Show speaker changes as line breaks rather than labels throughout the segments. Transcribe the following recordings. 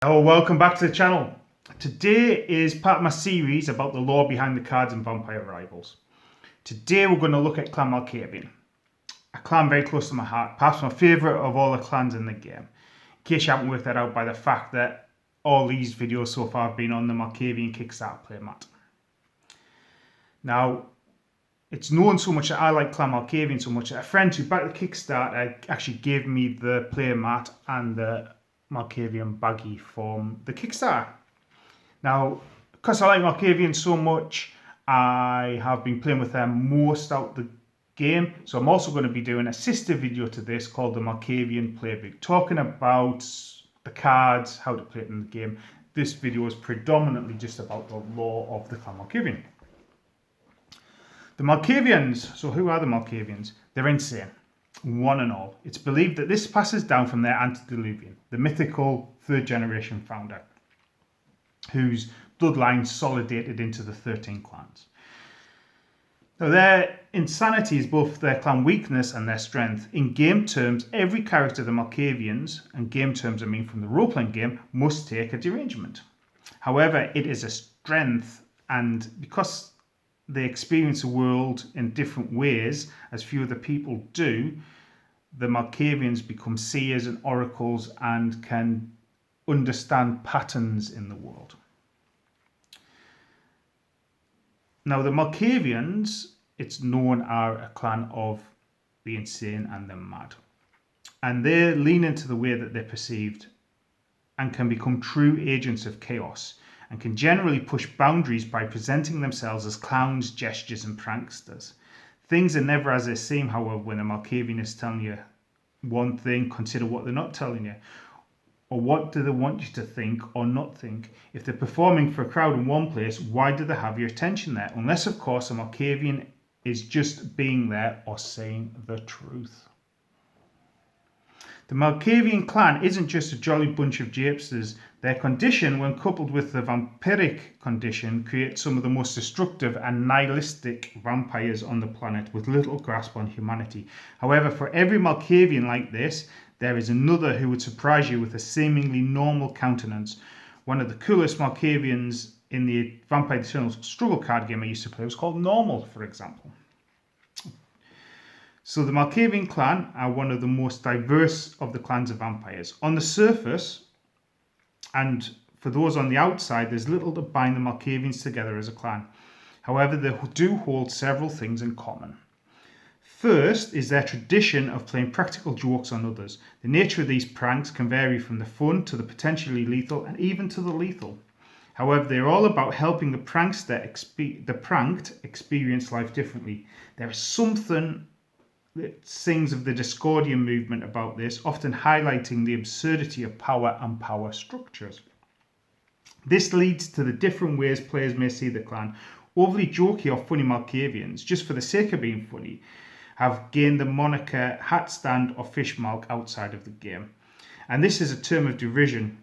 Hello, welcome back to the channel. Today is part of my series about the lore behind the cards and vampire rivals. Today we're going to look at Clan Malkavian, a clan very close to my heart, perhaps my favourite of all the clans in the game. In case you haven't worked that out by the fact that all these videos so far have been on the Markavian Kickstarter playmat. Now, it's known so much that I like Clan Malkavian so much that a friend who backed the Kickstarter actually gave me the playmat and the Malkavian baggie from the Kickstarter. Now, because I like Malkavian so much, I have been playing with them most out the game. So I'm also going to be doing a sister video to this called the Malkavian playbook, talking about the cards, how to play it in the game. This video is predominantly just about the lore of the Clan Malkavian. The Malkavians, so who are the Malkavians? They're insane, one and all. It's believed that this passes down from their antediluvian, the mythical third generation founder, whose bloodline solidated into the 13 clans. Now, their insanity is both their clan weakness and their strength. In game terms, every character of the Malkavians, and game terms I mean from the role-playing game, must take a derangement. However, it is a strength, and because they experience the world in different ways, as few other people do, the Malkavians become seers and oracles and can understand patterns in the world. Now, the Malkavians, it's known, are a clan of the insane and the mad. And they lean into the way that they're perceived and can become true agents of chaos, and can generally push boundaries by presenting themselves as clowns, gestures, and pranksters. Things are never as they seem, however, when a Malkavian is telling you one thing, consider what they're not telling you. Or what do they want you to think or not think? If they're performing for a crowd in one place, why do they have your attention there? Unless, of course, a Malkavian is just being there or saying the truth. The Malkavian clan isn't just a jolly bunch of japesters. Their condition, when coupled with the vampiric condition, creates some of the most destructive and nihilistic vampires on the planet with little grasp on humanity. However, for every Malkavian like this, there is another who would surprise you with a seemingly normal countenance. One of the coolest Malkavians in the Vampire Eternal Struggle card game I used to play was called Normal, for example. So the Malkavian clan are one of the most diverse of the clans of vampires. On the surface, and for those on the outside, there's little to bind the Malkavians together as a clan. However, they do hold several things in common. First is their tradition of playing practical jokes on others. The nature of these pranks can vary from the fun to the potentially lethal and even to the lethal. However, they're all about helping the pranked experience life differently. There is something that sings of the Discordian movement about this, often highlighting the absurdity of power and power structures. This leads to the different ways players may see the clan. Overly jokey or funny Malkavians, just for the sake of being funny, have gained the moniker hat stand or fishmalk outside of the game. And this is a term of derision.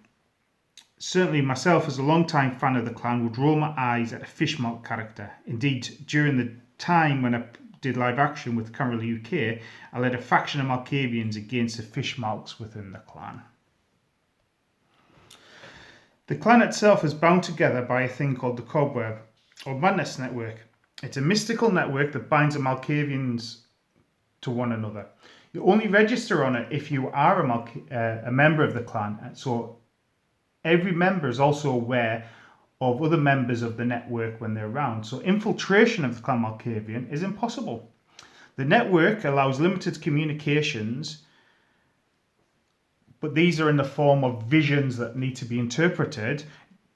Certainly myself, as a long-time fan of the clan, would roll my eyes at a fishmalk character. Indeed, during the time when I did live action with Camera UK, I led a faction of Malkavians against the fishmalks within the clan. The clan itself is bound together by a thing called the Cobweb, or Madness Network. It's a mystical network that binds the Malkavians to one another. You only register on it if you are a member of the clan, so every member is also aware of other members of the network when they're around. So infiltration of the Clan Malkavian is impossible. The network allows limited communications, but these are in the form of visions that need to be interpreted.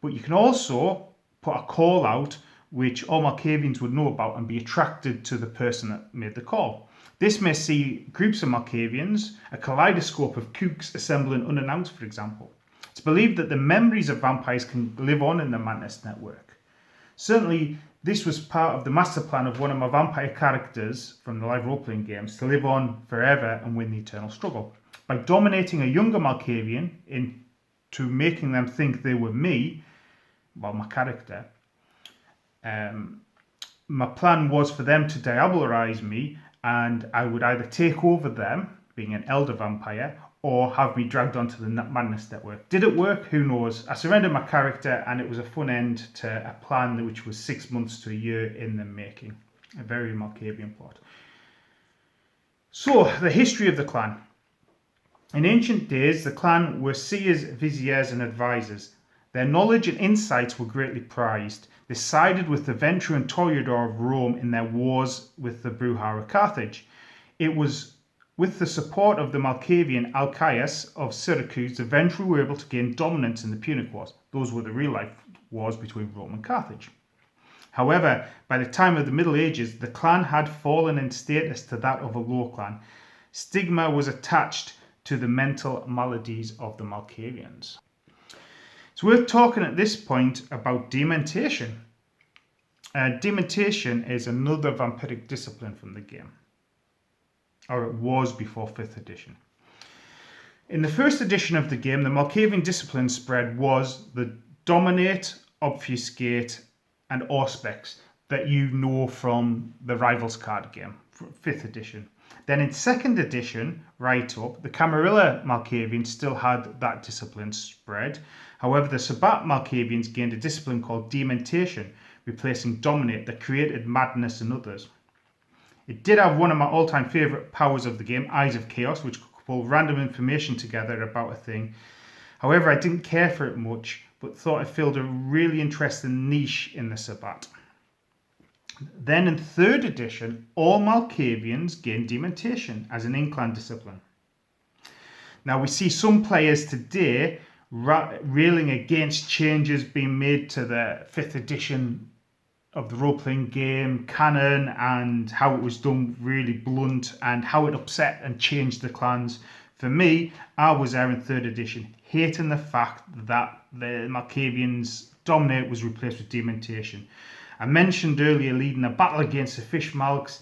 But you can also put a call out which all Malkavians would know about and be attracted to the person that made the call. This may see groups of Malkavians, a kaleidoscope of kooks assembling unannounced, for example. It's believed that the memories of vampires can live on in the Madness Network. Certainly, this was part of the master plan of one of my vampire characters from the live role-playing games to live on forever and win the eternal struggle. By dominating a younger Malkavian into making them think they were me, well, my character, my plan was for them to diabolise me, and I would either take over them, being an elder vampire, or have me dragged onto the Madness Network. Did it work? Who knows? I surrendered my character and it was a fun end to a plan which was 6 months to a year in the making. A very Malkavian plot. So, the history of the clan. In ancient days, the clan were seers, viziers and advisors. Their knowledge and insights were greatly prized. They sided with the Venture and Toreador of Rome in their wars with the Bruja of Carthage. It was with the support of the Malkavian Alcaeus of Syracuse, the Venture were able to gain dominance in the Punic Wars. Those were the real-life wars between Rome and Carthage. However, by the time of the Middle Ages, the clan had fallen in status to that of a low clan. Stigma was attached to the mental maladies of the Malkavians. It's worth talking at this point about dementation. Dementation is another vampiric discipline from the game, or it was before 5th edition. In the first edition of the game, the Malkavian discipline spread was the Dominate, Obfuscate, and Auspex that you know from the Rivals card game, 5th edition. Then in 2nd edition, right up, the Camarilla Malkavians still had that discipline spread. However, the Sabbat Malkavians gained a discipline called Dementation, replacing Dominate, that created Madness and others. It did have one of my all-time favourite powers of the game, Eyes of Chaos, which could pull random information together about a thing. However, I didn't care for it much, but thought it filled a really interesting niche in the Sabbat. Then in 3rd edition, all Malkavians gained Dementation as an in-clan discipline. Now we see some players today railing against changes being made to the 5th edition of the role-playing game canon and how it was done really blunt and how it upset and changed the clans. For me, I was there in 3rd edition, hating the fact that the Malkavians Dominate was replaced with Dementation. I mentioned earlier leading a battle against the Fishmalks,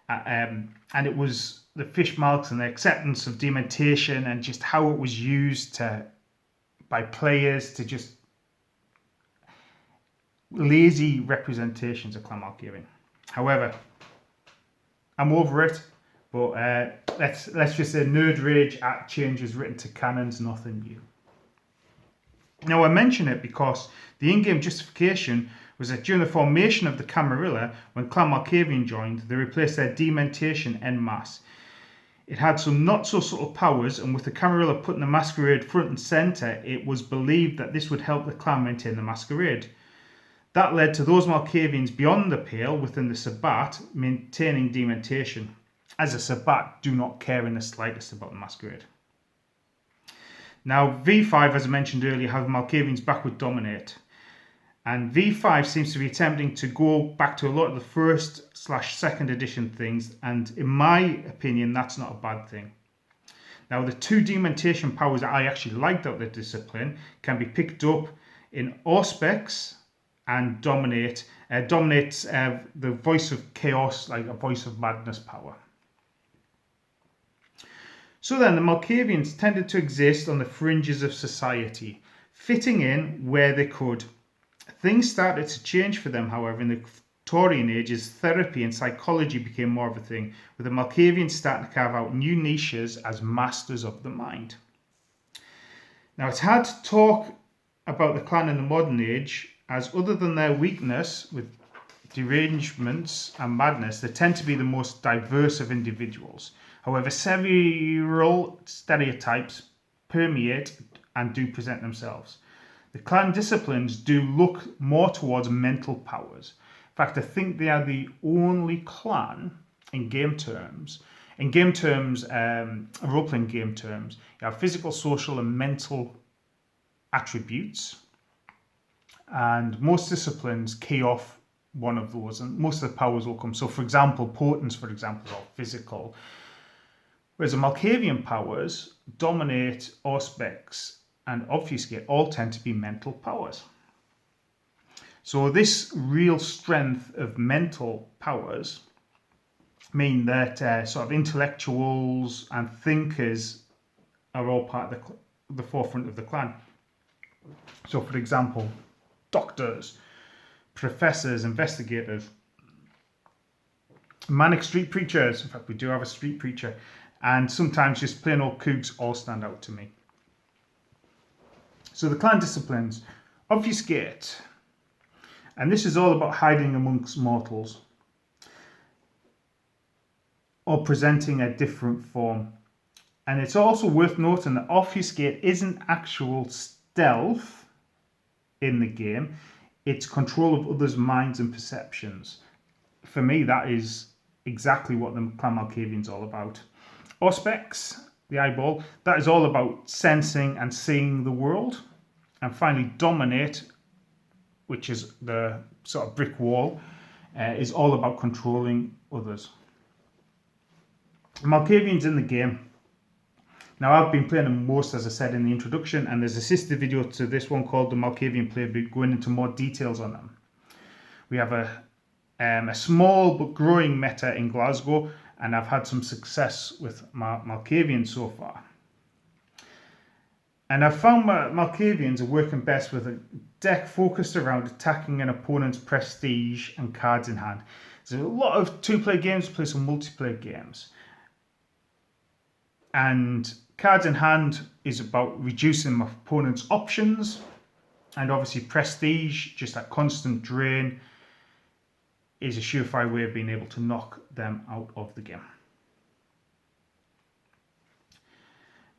and it was the Fishmalks and the acceptance of Dementation and just how it was used by players to just lazy representations of Clan Malkavian. However, I'm over it, but let's just say nerd rage at changes written to canons, nothing new. Now I mention it because the in-game justification was that during the formation of the Camarilla, when Clan Malkavian joined, they replaced their Dementation en masse. It had some not so subtle powers, and with the Camarilla putting the Masquerade front and centre, it was believed that this would help the clan maintain the Masquerade. That led to those Malkavians beyond the Pale within the Sabbat maintaining Dementation, as the Sabbat do not care in the slightest about the Masquerade. Now V5, as I mentioned earlier, have Malkavians back with Dominate. And V5 seems to be attempting to go back to a lot of the 1st/2nd edition things, and in my opinion, that's not a bad thing. Now, the 2 Dementation powers that I actually liked out of the discipline can be picked up in Auspex and Dominate. Dominate's the voice of chaos, like a voice of madness power. So then, the Malkavians tended to exist on the fringes of society, fitting in where they could. Things started to change for them, however, in the Victorian age as therapy and psychology became more of a thing, with the Malkavians starting to carve out new niches as masters of the mind. Now, it's hard to talk about the clan in the modern age, as other than their weakness with derangements and madness, they tend to be the most diverse of individuals. However, several stereotypes permeate and do present themselves. The clan disciplines do look more towards mental powers. In fact, I think they are the only clan in game terms, role-playing game terms, you have physical, social, and mental attributes. And most disciplines key off one of those, and most of the powers will come. So, for example, Potence, for example, are physical. Whereas the Malkavian powers, Dominate, Auspex, and Obfuscate all tend to be mental powers. So this real strength of mental powers mean that sort of intellectuals and thinkers are all part of the forefront of the clan. So, for example, doctors, professors, investigators, manic street preachers. In fact, we do have a street preacher. and sometimes just plain old cougs all stand out to me. So the clan disciplines: obfuscate, and this is all about hiding amongst mortals or presenting a different form. And it's also worth noting that obfuscate isn't actual stealth in the game, it's control of others' minds and perceptions. For me, that is exactly what the Clan Malkavians all about. Auspex, the eyeball, that is all about sensing and seeing the world. And finally, dominate, which is the sort of brick wall, is all about controlling others. Malkavians in the game. Now, I've been playing them most, as I said in the introduction, and there's a sister video to this one called the Malkavian Playbook going into more details on them. We have a small but growing meta in Glasgow, and I've had some success with Malkavians so far. And I've found Malkavians are working best with a deck focused around attacking an opponent's prestige and cards in hand. There's a lot of two-player games, play some multiplayer games. And cards in hand is about reducing my opponent's options, and obviously prestige, just that constant drain, is a surefire way of being able to knock them out of the game.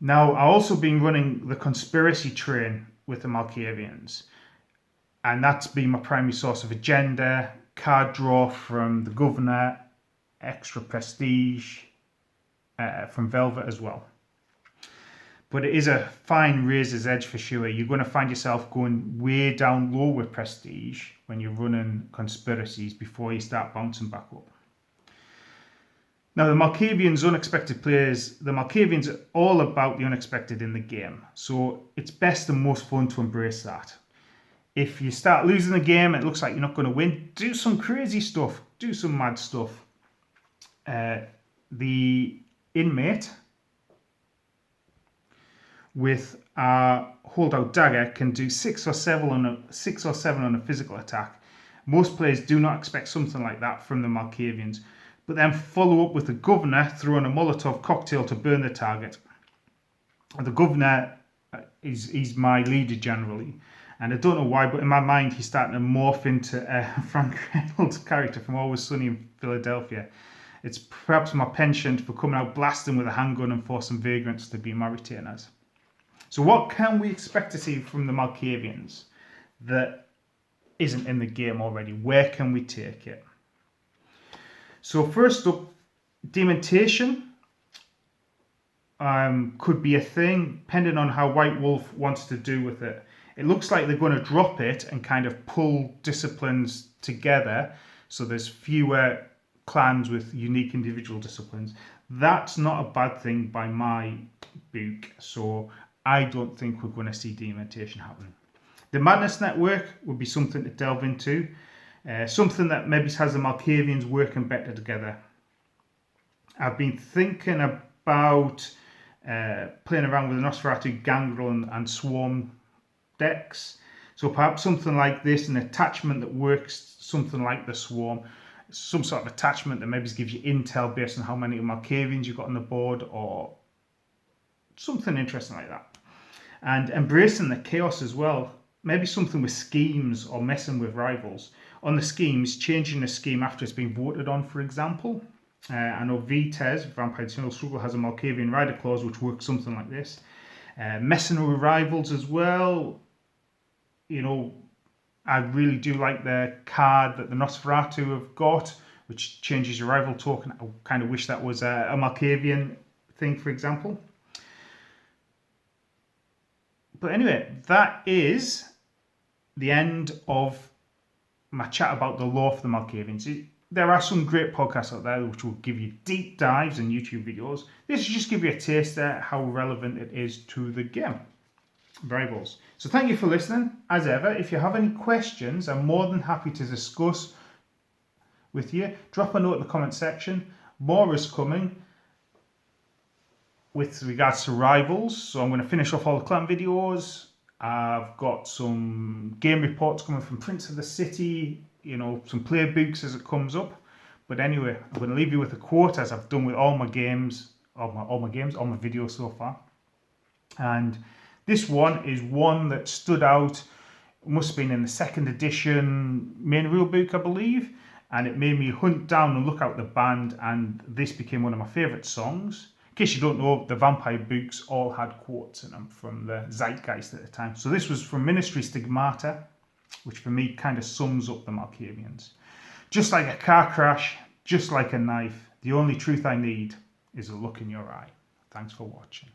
Now, I've also been running the conspiracy train with the Malkavians, and that's been my primary source of agenda, card draw from the governor, extra prestige from Velvet as well. But it is a fine razor's edge for sure. You're going to find yourself going way down low with prestige when you're running conspiracies before you start bouncing back up. Now, the Malkavians' unexpected players, the Malkavians are all about the unexpected in the game. So it's best and most fun to embrace that. If you start losing the game, it looks like you're not going to win, do some crazy stuff, do some mad stuff. The inmate with a holdout dagger can do 6 or 7 on a physical attack. Most players do not expect something like that from the Malkavians, but then follow up with the governor throwing a Molotov cocktail to burn the target. And the governor he's my leader generally, and I don't know why, but in my mind he's starting to morph into Frank Reynolds' character from Always Sunny in Philadelphia. It's perhaps my penchant for coming out blasting with a handgun and forcing vagrants to be my retainers. So what can we expect to see from the Malkavians that isn't in the game already? Where can we take it? So first up, dementation could be a thing, depending on how White Wolf wants to do with it. It looks like they're going to drop it and kind of pull disciplines together, so there's fewer clans with unique individual disciplines. That's not a bad thing by my book, so I don't think we're going to see dementation happen. The Madness Network would be something to delve into, something that maybe has the Malkavians working better together. I've been thinking about playing around with the Nosferatu, Gangrel and Swarm decks. So perhaps something like this, an attachment that works something like the Swarm, some sort of attachment that maybe gives you intel based on how many Malkavians you've got on the board, or something interesting like that. And embracing the chaos as well. Maybe something with schemes or messing with rivals. On the schemes, changing the scheme after it's been voted on, for example. I know Vitez, Vampire Eternal Struggle, has a Malkavian Rider clause which works something like this. Messing with rivals as well. You know, I really do like the card that the Nosferatu have got, which changes your rival token. I kind of wish that was a Malkavian thing, for example. But anyway, that is the end of my chat about the lore for the Malkavians. There are some great podcasts out there which will give you deep dives and YouTube videos. This will just give you a taste of how relevant it is to the game. Rivals. So thank you for listening. As ever, if you have any questions, I'm more than happy to discuss with you. Drop a note in the comment section. More is coming with regards to rivals. So I'm going to finish off all the clan videos. I've got some game reports coming from Prince of the City, you know, some playbooks as it comes up. But anyway, I'm going to leave you with a quote, as I've done with all my games. all my games, all my videos so far. And this one is one that stood out. It must have been in the second edition main rulebook, I believe. And it made me hunt down and look out the band, and this became one of my favourite songs. In case you don't know, the vampire books all had quotes in them from the zeitgeist at the time. So this was from Ministry Stigmata, which for me kind of sums up the Malkavians. Just like a car crash, just like a knife, the only truth I need is a look in your eye. Thanks for watching.